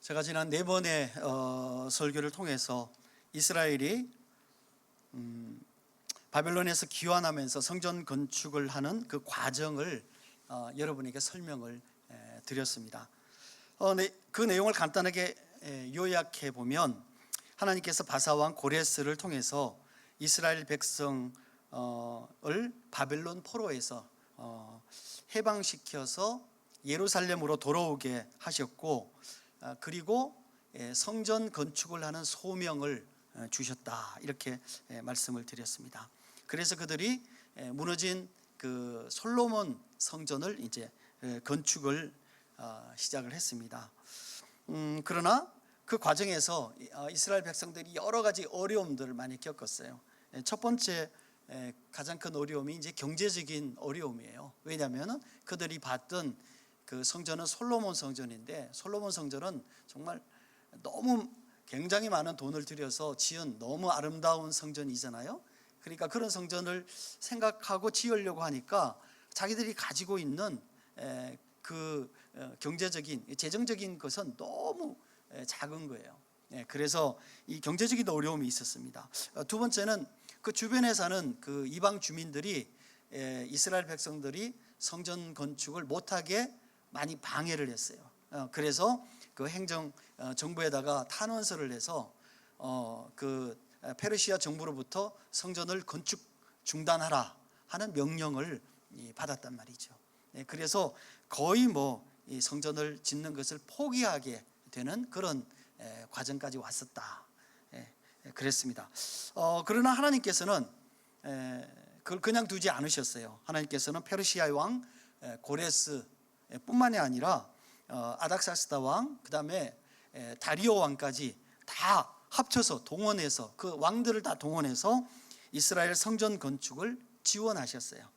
제가 지난 4번의 설교를 통해서 이스라엘이 바벨론에서 귀환하면서 성전 건축을 하는 그 과정을 여러분에게 설명을 드렸습니다. 그 내용을 간단하게 요약해 보면, 하나님께서 바사왕 고레스를 통해서 이스라엘 백성을 바벨론 포로에서 해방시켜서 예루살렘으로 돌아오게 하셨고, 그리고 성전 건축을 하는 소명을 주셨다, 이렇게 말씀을 드렸습니다. 그래서 그들이 무너진 그 솔로몬 성전을 이제 건축을 시작을 했습니다. 그러나 그 과정에서 이스라엘 백성들이 여러 가지 어려움들을 많이 겪었어요. 첫 번째 가장 큰 어려움이 이제 경제적인 어려움이에요. 왜냐하면 그들이 봤던 그 성전은 솔로몬 성전인데, 솔로몬 성전은 정말 너무 굉장히 많은 돈을 들여서 지은 너무 아름다운 성전이잖아요. 그러니까 그런 성전을 생각하고 지으려고 하니까 자기들이 가지고 있는 그 경제적인, 재정적인 것은 너무 작은 거예요. 그래서 이 경제적인 어려움이 있었습니다. 두 번째는 그 주변에 사는 그 이방 주민들이 이스라엘 백성들이 성전 건축을 못하게 많이 방해를 했어요. 그래서 그 행정 정부에다가 탄원서를 내서 그 페르시아 정부로부터 성전을 건축 중단하라 하는 명령을 받았단 말이죠. 그래서 거의 이 성전을 짓는 것을 포기하게 되는 그런 과정까지 왔었다, 그랬습니다. 그러나 하나님께서는 그걸 그냥 두지 않으셨어요. 하나님께서는 페르시아의 왕 고레스 뿐만이 아니라 아닥사스다 왕, 그 다음에 다리오 왕까지 다 합쳐서 동원해서, 그 왕들을 다 동원해서 이스라엘 성전 건축을 지원하셨어요.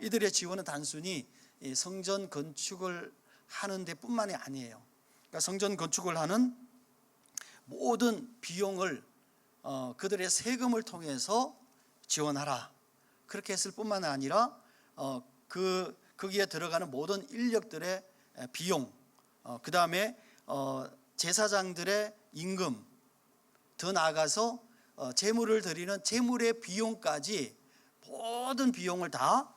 이들의 지원은 단순히 성전 건축을 하는 데 뿐만이 아니에요. 그러니까 성전 건축을 하는 모든 비용을 그들의 세금을 통해서 지원하라, 그렇게 했을 뿐만 아니라 거기에 들어가는 모든 인력들의 비용, 그 다음에 제사장들의 임금, 더 나아가서 제물을 드리는 제물의 비용까지 모든 비용을 다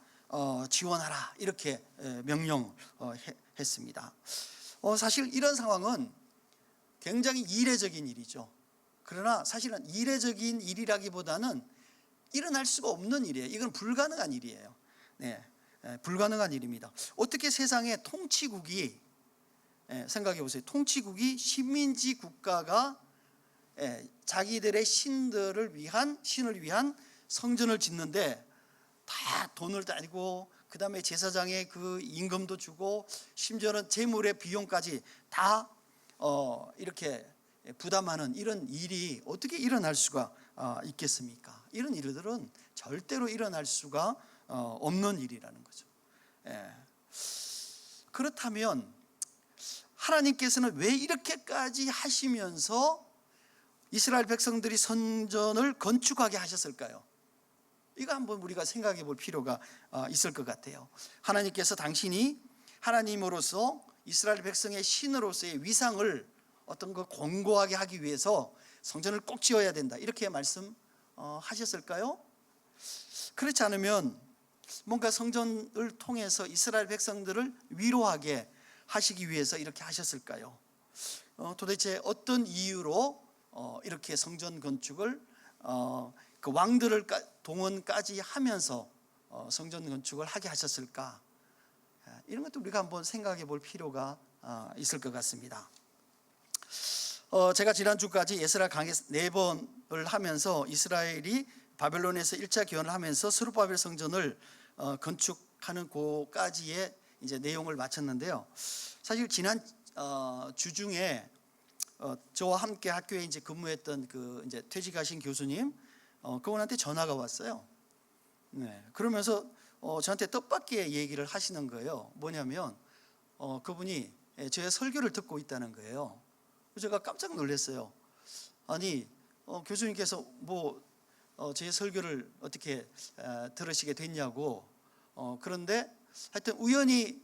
지원하라, 이렇게 명령했습니다. 사실 이런 상황은 굉장히 이례적인 일이죠. 그러나 사실은 이례적인 일이라기보다는 일어날 수가 없는 일이에요. 이건 불가능한 일이에요. 불가능한 일입니다. 어떻게 세상의 통치국이, 생각해 보세요. 통치국이 식민지 국가가 자기들의 신을 위한 성전을 짓는데 다 돈을 따지고, 그 다음에 제사장의 그 임금도 주고, 심지어는 제물의 비용까지 다 이렇게 부담하는 이런 일이 어떻게 일어날 수가 있겠습니까? 이런 일들은 절대로 일어날 수가 없는 일이라는 거죠. 그렇다면 하나님께서는 왜 이렇게까지 하시면서 이스라엘 백성들이 성전을 건축하게 하셨을까요? 이거 한번 우리가 생각해 볼 필요가 있을 것 같아요. 하나님께서 당신이 하나님으로서 이스라엘 백성의 신으로서의 위상을 어떤 거 공고하게 하기 위해서 성전을 꼭 지어야 된다, 이렇게 말씀하셨을까요? 그렇지 않으면 뭔가 성전을 통해서 이스라엘 백성들을 위로하게 하시기 위해서 이렇게 하셨을까요? 도대체 어떤 이유로 이렇게 성전 건축을 그 왕들을 동원까지 하면서 성전 건축을 하게 하셨을까? 이런 것도 우리가 한번 생각해 볼 필요가 있을 것 같습니다. 제가 지난주까지 에스라 강의 4번을 하면서 이스라엘이 바벨론에서 1차 기원을 하면서 스룹바벨 성전을 건축하는 고까지의 이제 내용을 마쳤는데요. 사실 지난 주중에 저와 함께 학교에 이제 근무했던 그 이제 퇴직하신 교수님, 그분한테 전화가 왔어요. 그러면서 저한테 뜻밖의 얘기를 하시는 거예요. 뭐냐면 그분이 제 설교를 듣고 있다는 거예요. 제가 깜짝 놀랐어요. 아니, 교수님께서 제 설교를 어떻게 들으시게 됐냐고. 그런데 하여튼 우연히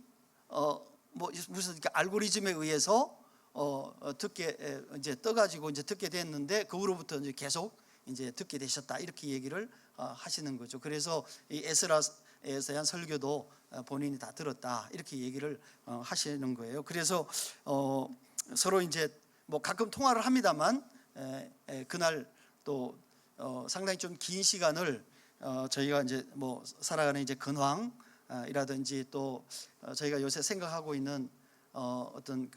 무슨 알고리즘에 의해서 듣게 이제 떠가지고 이제 듣게 됐는데 그 후로부터 이제 계속 이제 듣게 되셨다 이렇게 얘기를 하시는 거죠. 그래서 이 에스라에 대한 설교도 본인이 다 들었다 이렇게 얘기를 하시는 거예요. 그래서 서로 이제 뭐 가끔 통화를 합니다만 그날 또 상당히 좀 긴 시간을 저희가 이제 뭐 살아가는 이제 근황이라든지 또 저희가 요새 생각하고 있는 어떤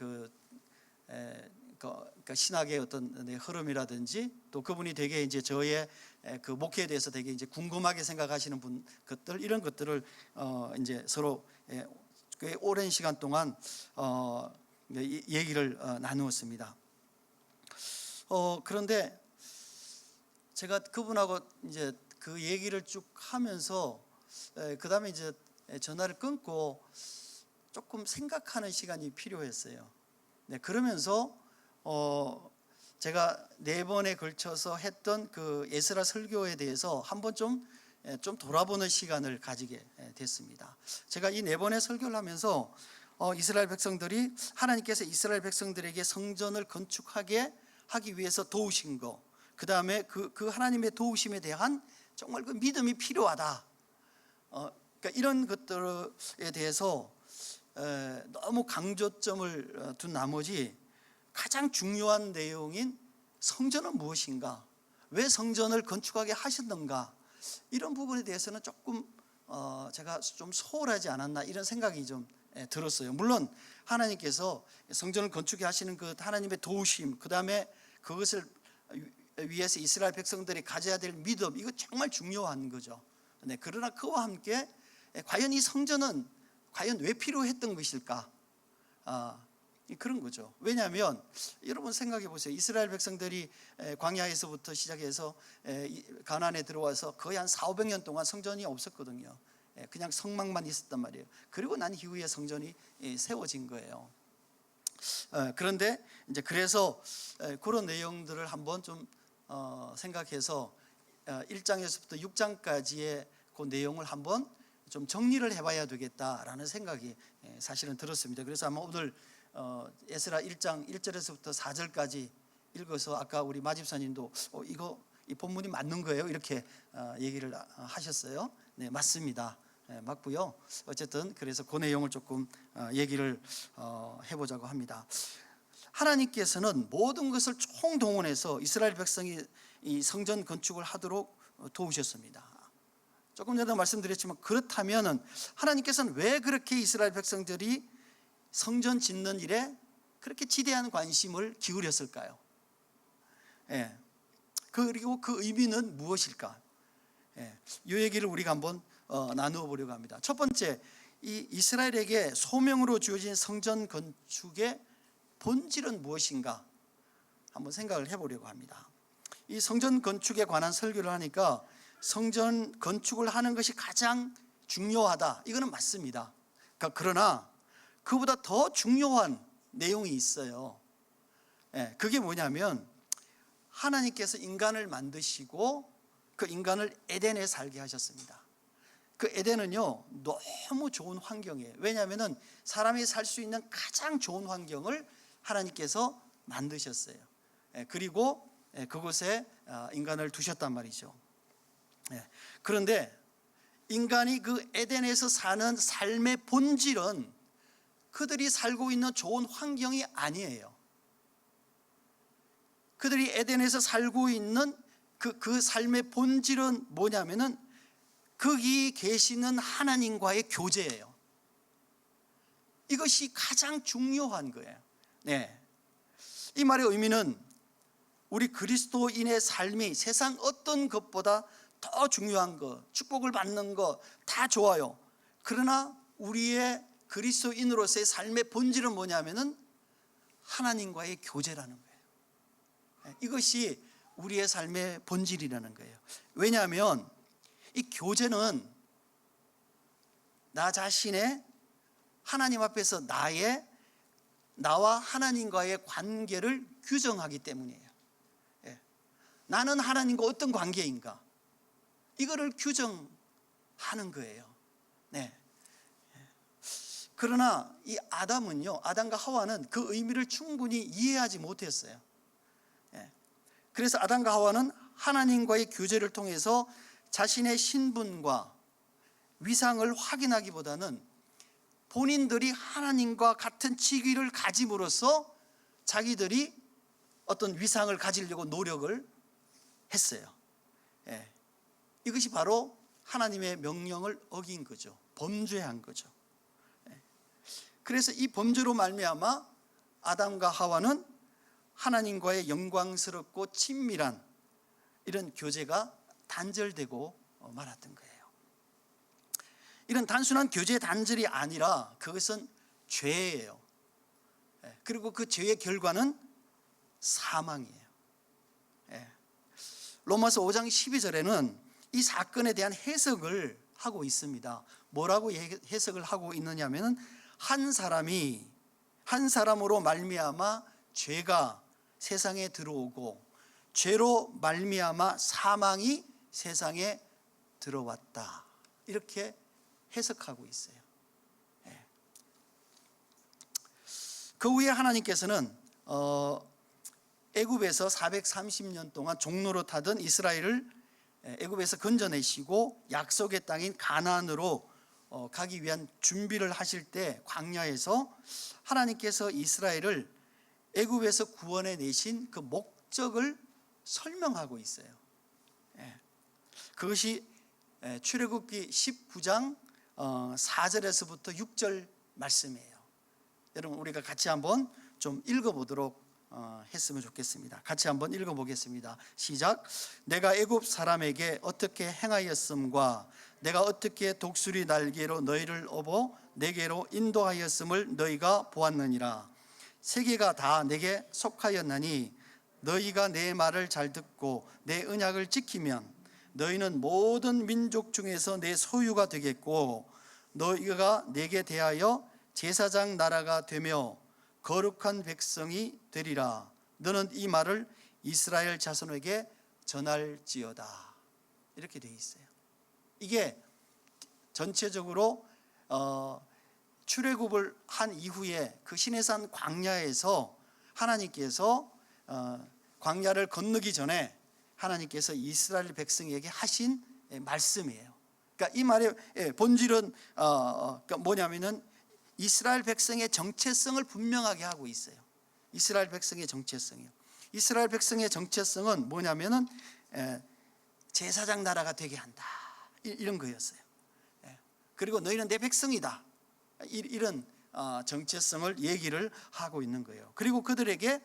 그러니까 신학의 어떤 흐름이라든지 또 그분이 되게 이제 저의 그 목회에 대해서 되게 이제 궁금하게 생각하시는 것들 이런 것들을 이제 서로 꽤 오랜 시간 동안 얘기를 나누었습니다. 그런데 제가 그분하고 이제 그 얘기를 쭉 하면서 그 다음에 이제 전화를 끊고 조금 생각하는 시간이 필요했어요. 네, 그러면서 제가 4번에 걸쳐서 했던 그 에스라 설교에 대해서 한번 좀 돌아보는 시간을 가지게 됐습니다. 제가 이 4번의 설교를 하면서 이스라엘 백성들이 하나님께서 이스라엘 백성들에게 성전을 건축하게 하기 위해서 도우신 거, 그 다음에 그 하나님의 도우심에 대한 정말 그 믿음이 필요하다. 그러니까 이런 것들에 대해서 너무 강조점을 둔 나머지 가장 중요한 내용인 성전은 무엇인가, 왜 성전을 건축하게 하셨는가, 이런 부분에 대해서는 조금 제가 좀 소홀하지 않았나 이런 생각이 좀 들었어요. 물론 하나님께서 성전을 건축해 하시는 그 하나님의 도우심, 그 다음에 그것을 위해서 이스라엘 백성들이 가져야 될 믿음, 이거 정말 중요한 거죠. 네, 그러나 그와 함께 과연 이 성전은 과연 왜 필요했던 것일까? 그런 거죠. 왜냐하면 여러분 생각해 보세요. 이스라엘 백성들이 광야에서부터 시작해서 가나안에 들어와서 거의 한 400~500년 동안 성전이 없었거든요. 그냥 성막만 있었단 말이에요. 그리고 난 이후에 성전이 세워진 거예요. 그런데 이제 그래서 그런 내용들을 한번 좀 생각해서 1장에서부터 6장까지의 그 내용을 한번 좀 정리를 해봐야 되겠다라는 생각이 사실은 들었습니다. 그래서 아마 오늘 에스라 1장 1절에서부터 4절까지 읽어서 아까 우리 마집사님도 이거 이 본문이 맞는 거예요? 이렇게 얘기를 하셨어요. 네, 맞습니다. 네, 맞고요. 어쨌든 그래서 그 내용을 조금 얘기를 해보자고 합니다. 하나님께서는 모든 것을 총동원해서 이스라엘 백성이 이 성전 건축을 하도록 도우셨습니다. 조금 전에 말씀드렸지만 그렇다면 하나님께서는 왜 그렇게 이스라엘 백성들이 성전 짓는 일에 그렇게 지대한 관심을 기울였을까요? 그리고 그 의미는 무엇일까? 이 얘기를 우리가 한번 나누어 보려고 합니다. 첫 번째, 이 이스라엘에게 소명으로 주어진 성전 건축의 본질은 무엇인가 한번 생각을 해보려고 합니다. 이 성전 건축에 관한 설교를 하니까 성전 건축을 하는 것이 가장 중요하다, 이거는 맞습니다. 그러나 그보다 더 중요한 내용이 있어요. 그게 뭐냐면 하나님께서 인간을 만드시고 그 인간을 에덴에 살게 하셨습니다. 그 에덴은요 너무 좋은 환경이에요. 왜냐하면 사람이 살 수 있는 가장 좋은 환경을 하나님께서 만드셨어요. 그리고 그곳에 인간을 두셨단 말이죠. 그런데 인간이 그 에덴에서 사는 삶의 본질은 그들이 살고 있는 좋은 환경이 아니에요. 그들이 에덴에서 살고 있는 그 삶의 본질은 뭐냐면은 거기 계시는 하나님과의 교제예요. 이것이 가장 중요한 거예요. 네. 이 말의 의미는 우리 그리스도인의 삶이 세상 어떤 것보다 더 중요한 것, 축복을 받는 것 다 좋아요. 그러나 우리의 그리스도인으로서의 삶의 본질은 뭐냐면은 하나님과의 교제라는 거예요. 이것이 우리의 삶의 본질이라는 거예요. 왜냐하면 이 교제는 나 자신의 하나님 앞에서 나와 하나님과의 관계를 규정하기 때문이에요. 나는 하나님과 어떤 관계인가, 이거를 규정하는 거예요. 네. 그러나 이 아담과 하와는 그 의미를 충분히 이해하지 못했어요. 그래서 아담과 하와는 하나님과의 교제를 통해서 자신의 신분과 위상을 확인하기보다는 본인들이 하나님과 같은 직위를 가짐으로써 자기들이 어떤 위상을 가지려고 노력을 했어요. 이것이 바로 하나님의 명령을 어긴 거죠. 범죄한 거죠. 그래서 이 범죄로 말미암아 아담과 하와는 하나님과의 영광스럽고 친밀한 이런 교제가 단절되고 말았던 거예요. 이런 단순한 교제 단절이 아니라 그것은 죄예요. 그리고 그 죄의 결과는 사망이에요. 로마서 5장 12절에는 이 사건에 대한 해석을 하고 있습니다. 뭐라고 해석을 하고 있느냐면은 한 사람으로 말미암아 죄가 세상에 들어오고 죄로 말미암아 사망이 세상에 들어왔다. 이렇게 해석하고 있어요. 그 후에 하나님께서는 애굽에서 430년 동안 종로로 타던 이스라엘을 애굽에서 건져내시고 약속의 땅인 가나안으로 가기 위한 준비를 하실 때 광야에서 하나님께서 이스라엘을 애굽에서 구원해 내신 그 목적을 설명하고 있어요. 그것이 출애굽기 19장 4절에서부터 6절 말씀이에요. 여러분 우리가 같이 한번 좀 읽어보도록 했으면 좋겠습니다. 같이 한번 읽어보겠습니다. 시작. 내가 애굽 사람에게 어떻게 행하였음과 내가 어떻게 독수리 날개로 너희를 업어 내게로 인도하였음을 너희가 보았느니라. 세계가 다 내게 속하였나니 너희가 내 말을 잘 듣고 내 언약을 지키면 너희는 모든 민족 중에서 내 소유가 되겠고 너희가 내게 대하여 제사장 나라가 되며 거룩한 백성이 되리라. 너는 이 말을 이스라엘 자손에게 전할지어다. 이렇게 되어 있어요. 이게 전체적으로 출애굽을 한 이후에 그 시내산 광야에서 하나님께서 광야를 건너기 전에 하나님께서 이스라엘 백성에게 하신 말씀이에요. 그러니까 이 말의 본질은 그러니까 뭐냐면은 이스라엘 백성의 정체성을 분명하게 하고 있어요. 이스라엘 백성의 정체성이요. 이스라엘 백성의 정체성은 뭐냐면은 제사장 나라가 되게 한다. 이런 거였어요. 그리고 너희는 내 백성이다. 이런 정체성을 얘기를 하고 있는 거예요. 그리고 그들에게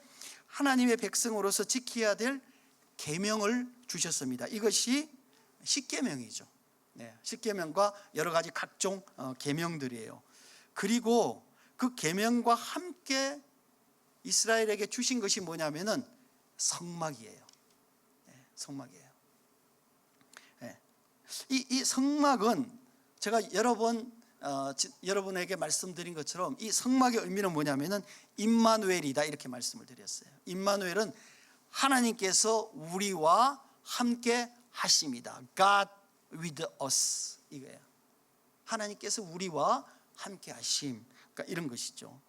하나님의 백성으로서 지켜야 될 계명을 주셨습니다. 이것이 십계명이죠. 십계명과 여러 가지 각종 계명들이에요. 그리고 그 계명과 함께 이스라엘에게 주신 것이 뭐냐면은 성막이에요. 성막이에요. 이 성막은 제가 여러분에게 말씀드린 것처럼 이 성막의 의미는 뭐냐면은 임마누엘이다 이렇게 말씀을 드렸어요. 임마누엘은 하나님께서 우리와 함께 하심이다. God with us 이거예요. 하나님께서 우리와 함께 하심. 그러니까 이런 것이죠.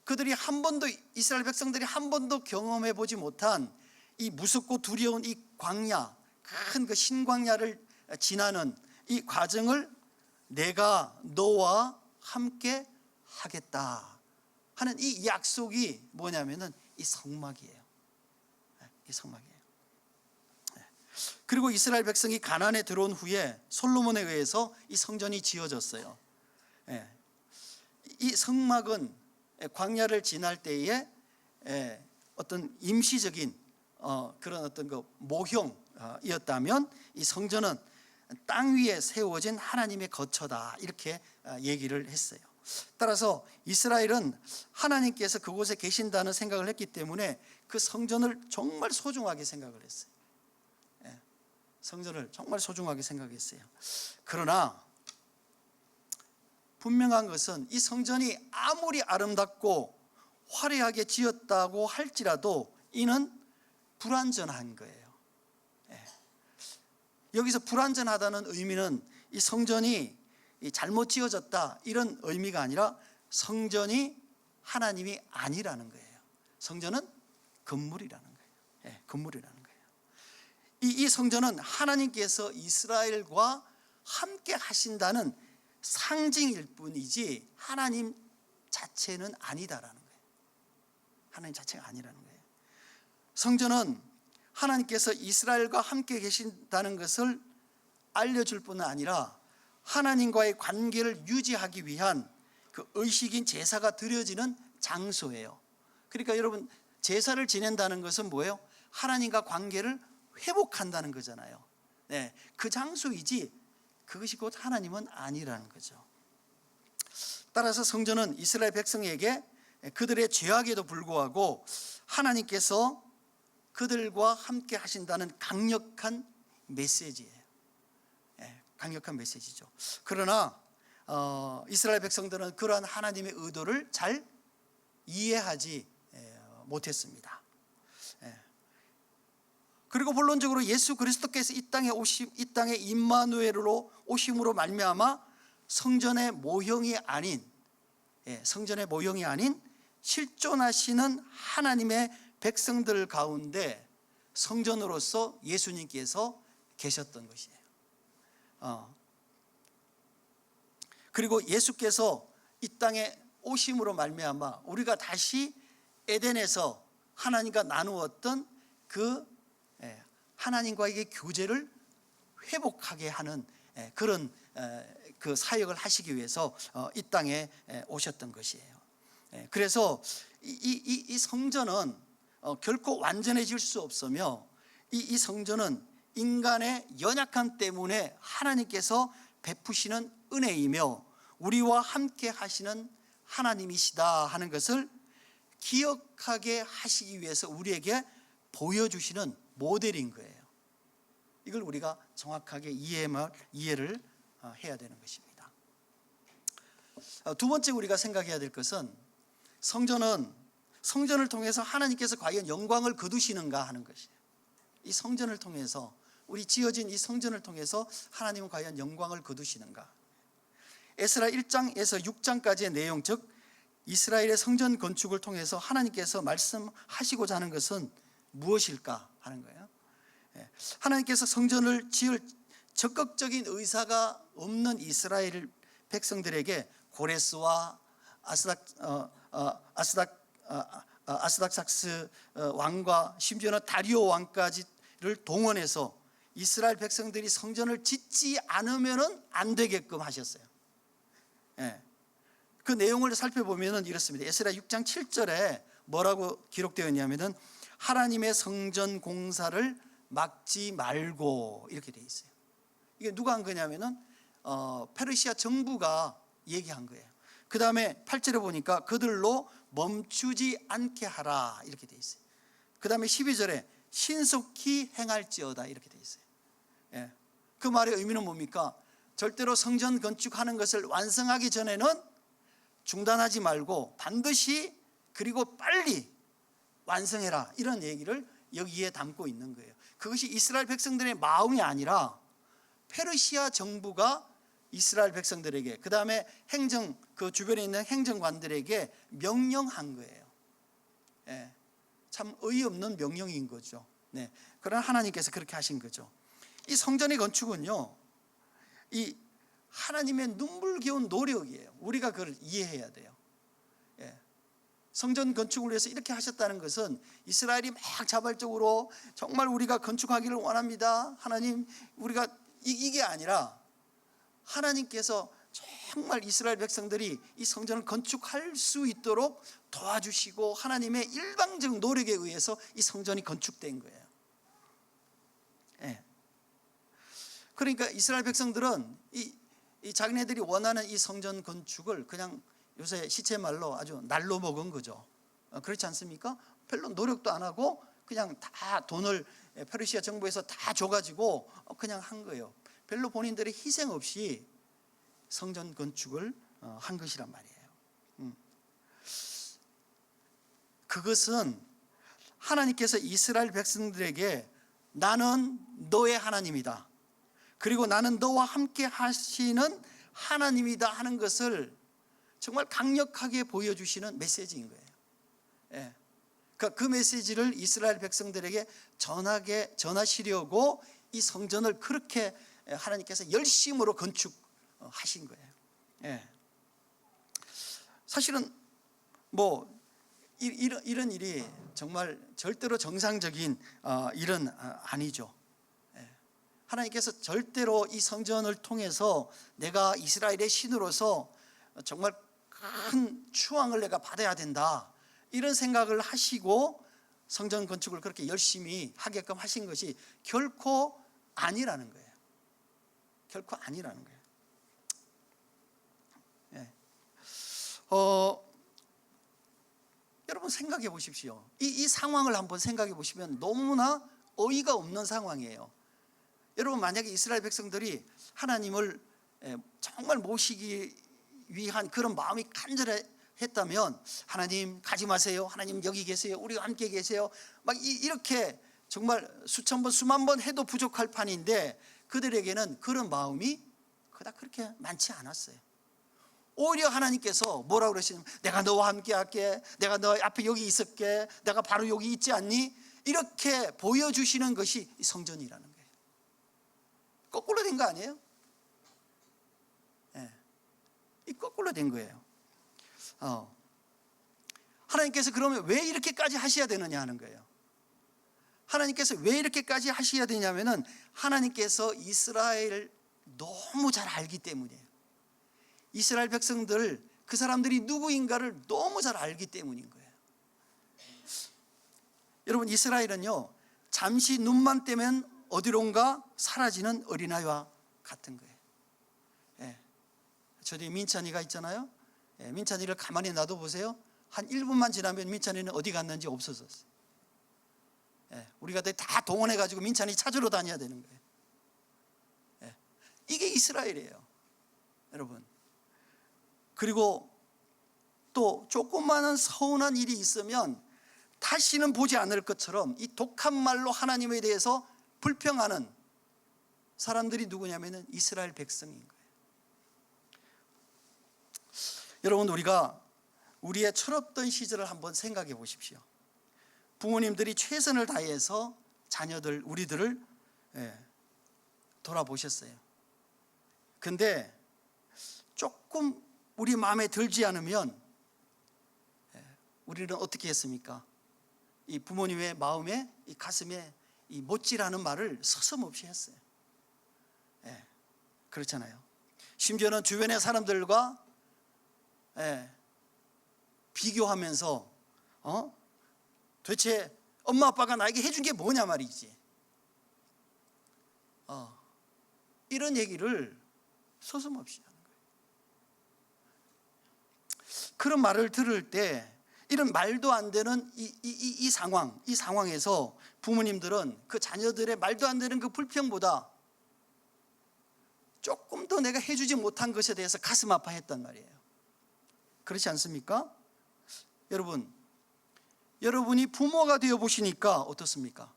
그들이 한 번도 이스라엘 백성들이 한 번도 경험해 보지 못한 이 무섭고 두려운 이 광야, 큰 그 신광야를 지나는 이 과정을 내가 너와 함께 하겠다 하는 이 약속이 뭐냐면은 이 성막이에요. 이 성막이에요. 그리고 이스라엘 백성이 가나안에 들어온 후에 솔로몬에 의해서 이 성전이 지어졌어요. 이 성막은 광야를 지날 때에 어떤 임시적인 그런 어떤 그 모형이었다면 이 성전은 땅 위에 세워진 하나님의 거처다 이렇게 얘기를 했어요. 따라서 이스라엘은 하나님께서 그곳에 계신다는 생각을 했기 때문에 그 성전을 정말 소중하게 생각을 했어요. 성전을 정말 소중하게 생각했어요. 그러나 분명한 것은 이 성전이 아무리 아름답고 화려하게 지었다고 할지라도 이는 불완전한 거예요. 여기서 불완전하다는 의미는 이 성전이 잘못 지어졌다 이런 의미가 아니라 성전이 하나님이 아니라는 거예요. 성전은 건물이라는 거예요. 건물이라는 거예요. 이 성전은 하나님께서 이스라엘과 함께 하신다는 상징일 뿐이지 하나님 자체는 아니다라는 거예요. 하나님 자체가 아니라는 거예요. 성전은 하나님께서 이스라엘과 함께 계신다는 것을 알려줄 뿐 아니라 하나님과의 관계를 유지하기 위한 그 의식인 제사가 드려지는 장소예요. 그러니까 여러분, 제사를 지낸다는 것은 뭐예요? 하나님과 관계를 회복한다는 거잖아요. 네, 그 장소이지 그것이 곧 하나님은 아니라는 거죠. 따라서 성전은 이스라엘 백성에게 그들의 죄악에도 불구하고 하나님께서 그들과 함께 하신다는 강력한 메시지예요. 강력한 메시지죠. 그러나 이스라엘 백성들은 그러한 하나님의 의도를 잘 이해하지 못했습니다. 그리고 본론적으로 예수 그리스도께서 이 땅에 임마누엘로 오심으로 말미암아 성전의 모형이 아닌 실존하시는 하나님의 백성들 가운데 성전으로서 예수님께서 계셨던 것이에요. 그리고 예수께서 이 땅에 오심으로 말미암아 우리가 다시 에덴에서 하나님과 나누었던 그 하나님과의 교제를 회복하게 하는 그런 그 사역을 하시기 위해서 이 땅에 오셨던 것이에요. 그래서 이 성전은 결코 완전해질 수 없으며 이 성전은 인간의 연약함 때문에 하나님께서 베푸시는 은혜이며 우리와 함께 하시는 하나님이시다 하는 것을 기억하게 하시기 위해서 우리에게 보여주시는 모델인 거예요. 이걸 우리가 정확하게 이해를 해야 되는 것입니다. 두 번째 우리가 생각해야 될 것은 성전을 통해서 하나님께서 과연 영광을 거두시는가 하는 것이에요. 이 성전을 통해서 우리 지어진 이 성전을 통해서 하나님은 과연 영광을 거두시는가. 에스라 1장에서 6장까지의 내용, 즉 이스라엘의 성전 건축을 통해서 하나님께서 말씀하시고자 하는 것은 무엇일까 하는 거예요. 하나님께서 성전을 지을 적극적인 의사가 없는 이스라엘 백성들에게 고레스와 아스닥삭스 왕과 심지어는 다리오 왕까지를 동원해서 이스라엘 백성들이 성전을 짓지 않으면 안 되게끔 하셨어요. 그 내용을 살펴보면 이렇습니다. 에스라 6장 7절에 뭐라고 기록되어 있냐면은 하나님의 성전 공사를 막지 말고 이렇게 되어 있어요. 이게 누가 한 거냐면은 페르시아 정부가 얘기한 거예요. 그 다음에 8절에 보니까 그들로 멈추지 않게 하라 이렇게 되어 있어요. 그 다음에 12절에 신속히 행할지어다 이렇게 되어 있어요. 그 말의 의미는 뭡니까? 절대로 성전 건축하는 것을 완성하기 전에는 중단하지 말고 반드시 그리고 빨리 완성해라 이런 얘기를 여기에 담고 있는 거예요. 그것이 이스라엘 백성들의 마음이 아니라 페르시아 정부가 이스라엘 백성들에게, 그 다음에 그 주변에 있는 행정관들에게 명령한 거예요. 참 어이없는 명령인 거죠. 그러나 하나님께서 그렇게 하신 거죠. 이 성전의 건축은요, 이 하나님의 눈물겨운 노력이에요. 우리가 그걸 이해해야 돼요. 성전 건축을 위해서 이렇게 하셨다는 것은 이스라엘이 막 자발적으로 정말 우리가 건축하기를 원합니다, 하나님 우리가 이게 아니라 하나님께서 정말 이스라엘 백성들이 이 성전을 건축할 수 있도록 도와주시고 하나님의 일방적 노력에 의해서 이 성전이 건축된 거예요. 그러니까 이스라엘 백성들은 이 자기네들이 원하는 이 성전 건축을 그냥 요새 시체말로 아주 날로 먹은 거죠. 그렇지 않습니까? 별로 노력도 안 하고 그냥 다 돈을 페르시아 정부에서 다 줘가지고 그냥 한 거예요. 별로 본인들의 희생 없이 성전 건축을 한 것이란 말이에요. 그것은 하나님께서 이스라엘 백성들에게 나는 너의 하나님이다, 그리고 나는 너와 함께 하시는 하나님이다 하는 것을 정말 강력하게 보여주시는 메시지인 거예요. 예. 그 메시지를 이스라엘 백성들에게 전하시려고 이 성전을 그렇게 하나님께서 열심으로 건축하신 거예요. 예. 사실은 뭐 이런 일이 정말 절대로 정상적인 일은 아니죠. 예. 하나님께서 절대로 이 성전을 통해서 내가 이스라엘의 신으로서 정말 큰 추앙을 내가 받아야 된다, 이런 생각을 하시고 성전 건축을 그렇게 열심히 하게끔 하신 것이 결코 아니라는 거예요. 결코 아니라는 거예요. 예. 여러분 생각해 보십시오. 이 상황을 한번 생각해 보시면 너무나 어이가 없는 상황이에요. 여러분, 만약에 이스라엘 백성들이 하나님을 정말 모시기 위한 그런 마음이 간절했다면, 하나님 가지 마세요, 하나님 여기 계세요, 우리와 함께 계세요, 막 이렇게 정말 수천 번 수만 번 해도 부족할 판인데, 그들에게는 그런 마음이 그닥 그렇게 많지 않았어요. 오히려 하나님께서 뭐라고 그러시냐면, 내가 너와 함께 할게, 내가 너 앞에 여기 있을게, 내가 바로 여기 있지 않니, 이렇게 보여주시는 것이 성전이라는 거예요. 거꾸로 된 거 아니에요? 네. 이 거꾸로 된 거예요. 하나님께서 그러면 왜 이렇게까지 하셔야 되느냐 하는 거예요. 하나님께서 왜 이렇게까지 하셔야 되냐면은, 하나님께서 이스라엘을 너무 잘 알기 때문이에요. 이스라엘 백성들, 그 사람들이 누구인가를 너무 잘 알기 때문인 거예요. 여러분, 이스라엘은요, 잠시 눈만 떼면 어디론가 사라지는 어린아이와 같은 거예요. 예. 저희 민찬이가 있잖아요. 예, 민찬이를 가만히 놔둬 보세요. 한 1분만 지나면 민찬이는 어디 갔는지 없어졌어요. 예, 우리가 다 동원해가지고 민찬이 찾으러 다녀야 되는 거예요. 예, 이게 이스라엘이에요, 여러분. 그리고 또 조그마한 서운한 일이 있으면 다시는 보지 않을 것처럼 이 독한 말로 하나님에 대해서 불평하는 사람들이 누구냐면은 이스라엘 백성인 거예요. 여러분, 우리가 우리의 철없던 시절을 한번 생각해 보십시오. 부모님들이 최선을 다해서 자녀들, 우리들을 돌아보셨어요. 근데 조금 우리 마음에 들지 않으면 우리는 어떻게 했습니까? 이 부모님의 마음에, 이 가슴에 이 못지라는 말을 서슴없이 했어요. 그렇잖아요. 심지어는 주변의 사람들과 비교하면서 도대체 엄마 아빠가 나에게 해준 게 뭐냐 말이지, 이런 얘기를 서슴없이 하는 거예요. 그런 말을 들을 때, 이런 말도 안 되는 이 상황에서 부모님들은 그 자녀들의 말도 안 되는 그 불평보다 조금 더 내가 해주지 못한 것에 대해서 가슴 아파했단 말이에요. 그렇지 않습니까? 여러분이 부모가 되어 보시니까 어떻습니까?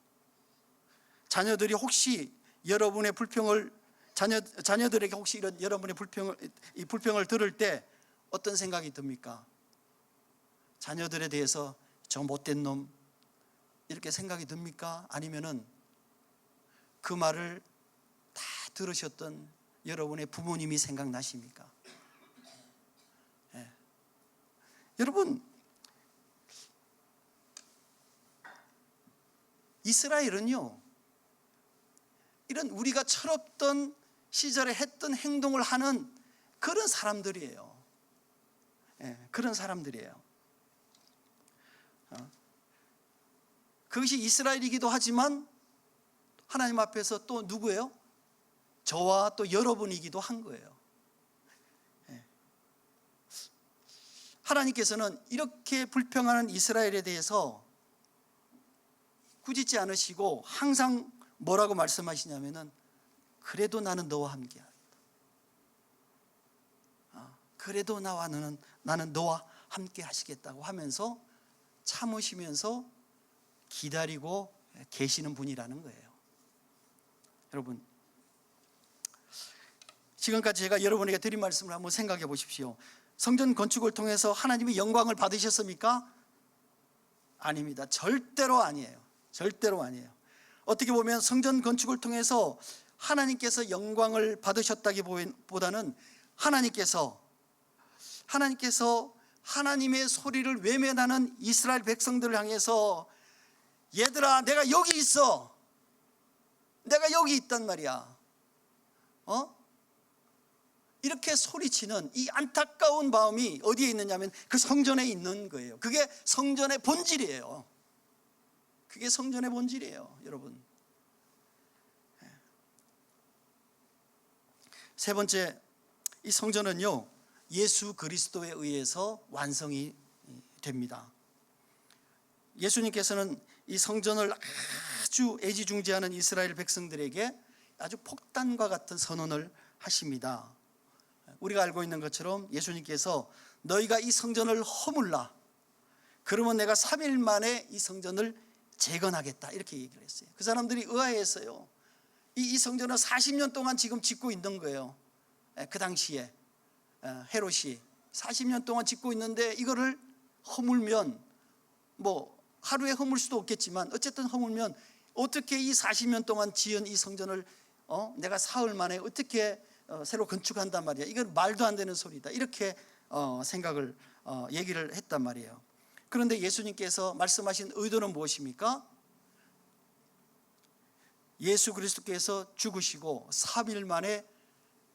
자녀들이 혹시 여러분의 불평을, 자녀들에게 혹시 이런 여러분의 불평을 들을 때 어떤 생각이 듭니까? 자녀들에 대해서 저 못된 놈, 이렇게 생각이 듭니까? 아니면은 그 말을 다 들으셨던 여러분의 부모님이 생각나십니까? 여러분, 이스라엘은요, 이런 우리가 철없던 시절에 했던 행동을 하는 그런 사람들이에요. 그런 사람들이에요. 그것이 이스라엘이기도 하지만 하나님 앞에서 또 누구예요? 저와 또 여러분이기도 한 거예요. 하나님께서는 이렇게 불평하는 이스라엘에 대해서 꾸짖지 않으시고 항상 뭐라고 말씀하시냐면은, 그래도 나는 너와 함께하겠다. 그래도 나는 너와 함께 하시겠다고 하면서 참으시면서 기다리고 계시는 분이라는 거예요. 여러분, 지금까지 제가 여러분에게 드린 말씀을 한번 생각해 보십시오. 성전 건축을 통해서 하나님의 영광을 받으셨습니까? 아닙니다. 절대로 아니에요. 절대로 아니에요. 어떻게 보면 성전 건축을 통해서 하나님께서 영광을 받으셨다기보다는 하나님께서 하나님의 소리를 외면하는 이스라엘 백성들을 향해서 얘들아, 내가 여기 있어. 내가 여기 있단 말이야. 이렇게 소리치는 이 안타까운 마음이 어디에 있느냐면 그 성전에 있는 거예요. 그게 성전의 본질이에요. 그게 성전의 본질이에요, 여러분. 세 번째, 이 성전은요, 예수 그리스도에 의해서 완성이 됩니다. 예수님께서는 이 성전을 아주 애지중지하는 이스라엘 백성들에게 아주 폭탄과 같은 선언을 하십니다. 우리가 알고 있는 것처럼 예수님께서 너희가 이 성전을 허물라, 그러면 내가 3일 만에 이 성전을 재건하겠다, 이렇게 얘기를 했어요. 그 사람들이 의아했어요. 이 성전을 40년 동안 지금 짓고 있는 거예요. 그 당시에 헤롯이 40년 동안 짓고 있는데 이거를 허물면, 뭐 하루에 허물 수도 없겠지만 어쨌든 허물면 어떻게 이 40년 동안 지은 이 성전을 내가 사흘 만에 어떻게 새로 건축한단 말이야. 이건 말도 안 되는 소리다, 이렇게 생각을 얘기를 했단 말이에요. 그런데 예수님께서 말씀하신 의도는 무엇입니까? 예수 그리스도께서 죽으시고 3일 만에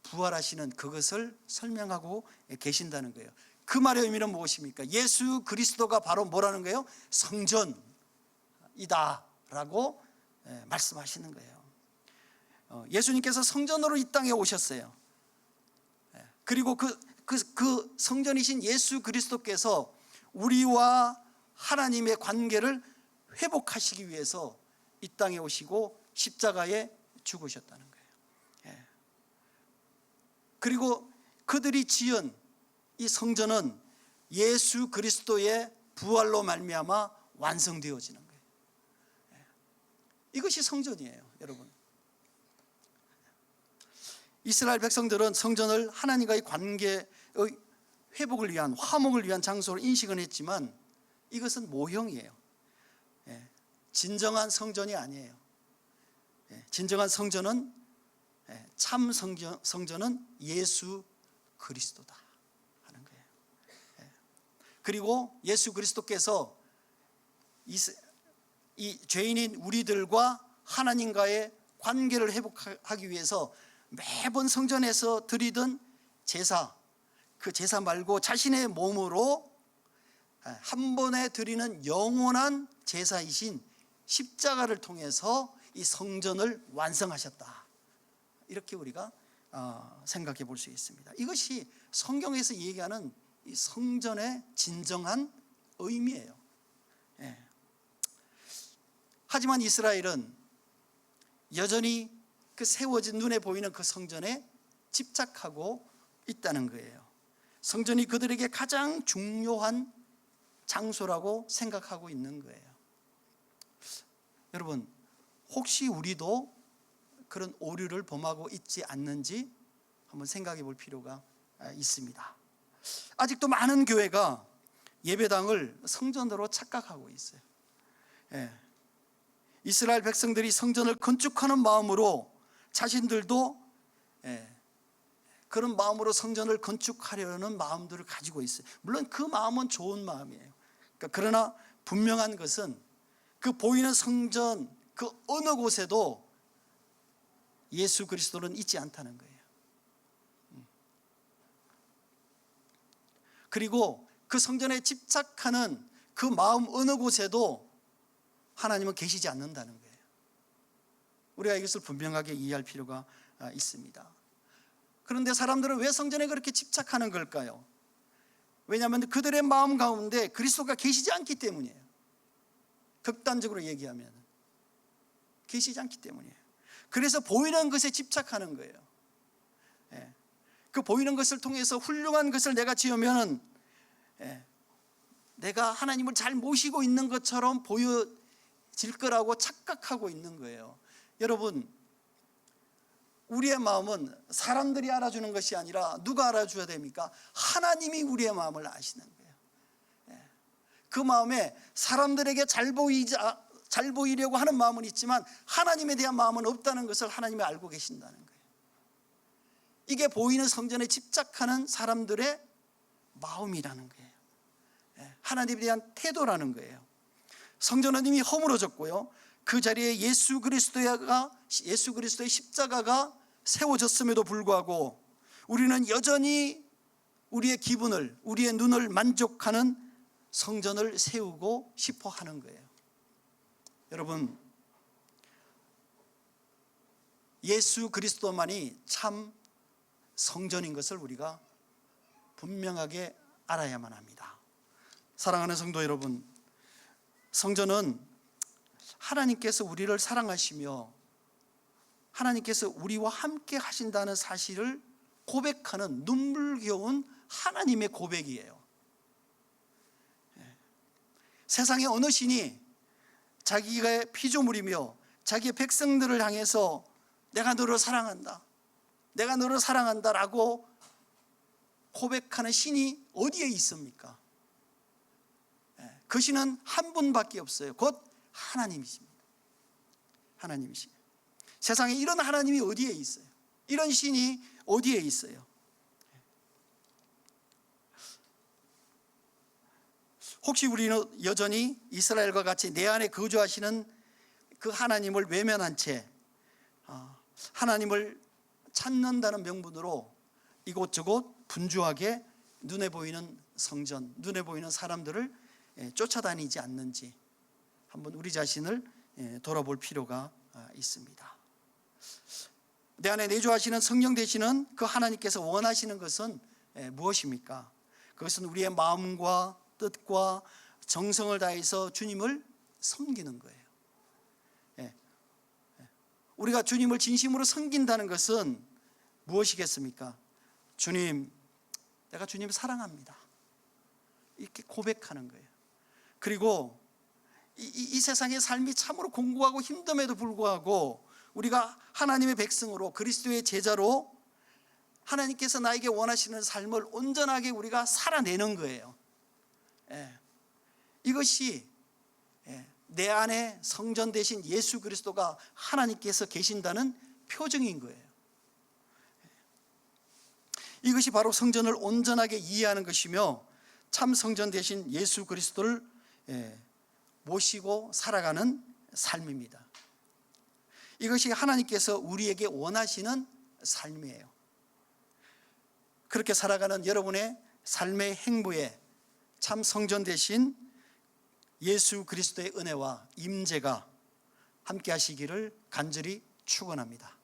부활하시는 그것을 설명하고 계신다는 거예요. 그 말의 의미는 무엇입니까? 예수 그리스도가 바로 뭐라는 거예요? 성전이다 라고 말씀하시는 거예요. 예수님께서 성전으로 이 땅에 오셨어요. 그리고 그 성전이신 예수 그리스도께서 우리와 하나님의 관계를 회복하시기 위해서 이 땅에 오시고 십자가에 죽으셨다는 거예요. 그리고 그들이 지은 이 성전은 예수 그리스도의 부활로 말미암아 완성되어지는 거예요. 이것이 성전이에요, 여러분. 이스라엘 백성들은 성전을 하나님과의 관계의 회복을 위한, 화목을 위한 장소로 인식은 했지만 이것은 모형이에요. 진정한 성전이 아니에요. 진정한 성전은, 참 성전은 예수 그리스도다 하는 거예요. 그리고 예수 그리스도께서 이 죄인인 우리들과 하나님과의 관계를 회복하기 위해서 매번 성전에서 드리던 제사, 그 제사 말고 자신의 몸으로 한 번에 드리는 영원한 제사이신 십자가를 통해서 이 성전을 완성하셨다, 이렇게 우리가 생각해 볼 수 있습니다. 이것이 성경에서 얘기하는 이 성전의 진정한 의미예요. 하지만 이스라엘은 여전히 그 세워진 눈에 보이는 그 성전에 집착하고 있다는 거예요. 성전이 그들에게 가장 중요한 장소라고 생각하고 있는 거예요. 여러분, 혹시 우리도 그런 오류를 범하고 있지 않는지 한번 생각해 볼 필요가 있습니다. 아직도 많은 교회가 예배당을 성전으로 착각하고 있어요. 이스라엘 백성들이 성전을 건축하는 마음으로 자신들도 그런 마음으로 성전을 건축하려는 마음들을 가지고 있어요. 물론 그 마음은 좋은 마음이에요. 그러나 분명한 것은 그 보이는 성전 그 어느 곳에도 예수 그리스도는 있지 않다는 거예요. 그리고 그 성전에 집착하는 그 마음 어느 곳에도 하나님은 계시지 않는다는 거예요. 우리가 이것을 분명하게 이해할 필요가 있습니다. 그런데 사람들은 왜 성전에 그렇게 집착하는 걸까요? 왜냐하면 그들의 마음 가운데 그리스도가 계시지 않기 때문이에요. 극단적으로 얘기하면 계시지 않기 때문이에요. 그래서 보이는 것에 집착하는 거예요. 그 보이는 것을 통해서 훌륭한 것을 내가 지으면 내가 하나님을 잘 모시고 있는 것처럼 보여질 거라고 착각하고 있는 거예요. 여러분, 우리의 마음은 사람들이 알아주는 것이 아니라 누가 알아줘야 됩니까? 하나님이 우리의 마음을 아시는 거예요. 그 마음에 사람들에게 잘 보이려고 하는 마음은 있지만 하나님에 대한 마음은 없다는 것을 하나님이 알고 계신다는 거예요. 이게 보이는 성전에 집착하는 사람들의 마음이라는 거예요. 하나님에 대한 태도라는 거예요. 성전은 이미 허물어졌고요, 그 자리에 예수 그리스도의 십자가가 세워졌음에도 불구하고 우리는 여전히 우리의 기분을, 우리의 눈을 만족하는 성전을 세우고 싶어 하는 거예요. 여러분, 예수 그리스도만이 참 성전인 것을 우리가 분명하게 알아야만 합니다. 사랑하는 성도 여러분, 성전은 하나님께서 우리를 사랑하시며 하나님께서 우리와 함께 하신다는 사실을 고백하는 눈물겨운 하나님의 고백이에요. 세상의 어느 신이 자기가 피조물이며 자기의 백성들을 향해서 내가 너를 사랑한다, 내가 너를 사랑한다 라고 고백하는 신이 어디에 있습니까? 그 신은 한 분밖에 없어요. 곧 하나님이십니다. 하나님이십니다. 세상에 이런 하나님이 어디에 있어요? 이런 신이 어디에 있어요? 혹시 우리는 여전히 이스라엘과 같이 내 안에 거주하시는 그 하나님을 외면한 채 하나님을 찾는다는 명분으로 이곳저곳 분주하게 눈에 보이는 성전, 눈에 보이는 사람들을 쫓아다니지 않는지 한번 우리 자신을 돌아볼 필요가 있습니다. 내 안에 내주하시는 성령 되시는 그 하나님께서 원하시는 것은 무엇입니까? 그것은 우리의 마음과 뜻과 정성을 다해서 주님을 섬기는 거예요. 우리가 주님을 진심으로 섬긴다는 것은 무엇이겠습니까? 주님, 내가 주님 사랑합니다, 이렇게 고백하는 거예요. 그리고 이 세상의 삶이 참으로 공고하고 힘듦에도 불구하고 우리가 하나님의 백성으로 그리스도의 제자로 하나님께서 나에게 원하시는 삶을 온전하게 우리가 살아내는 거예요. 이것이 내 안에 성전 되신 예수 그리스도가 하나님께서 계신다는 표정인 거예요. 이것이 바로 성전을 온전하게 이해하는 것이며 참 성전 되신 예수 그리스도를 모시고 살아가는 삶입니다. 이것이 하나님께서 우리에게 원하시는 삶이에요. 그렇게 살아가는 여러분의 삶의 행보에 참 성전 되신 예수 그리스도의 은혜와 임재가 함께 하시기를 간절히 축원합니다.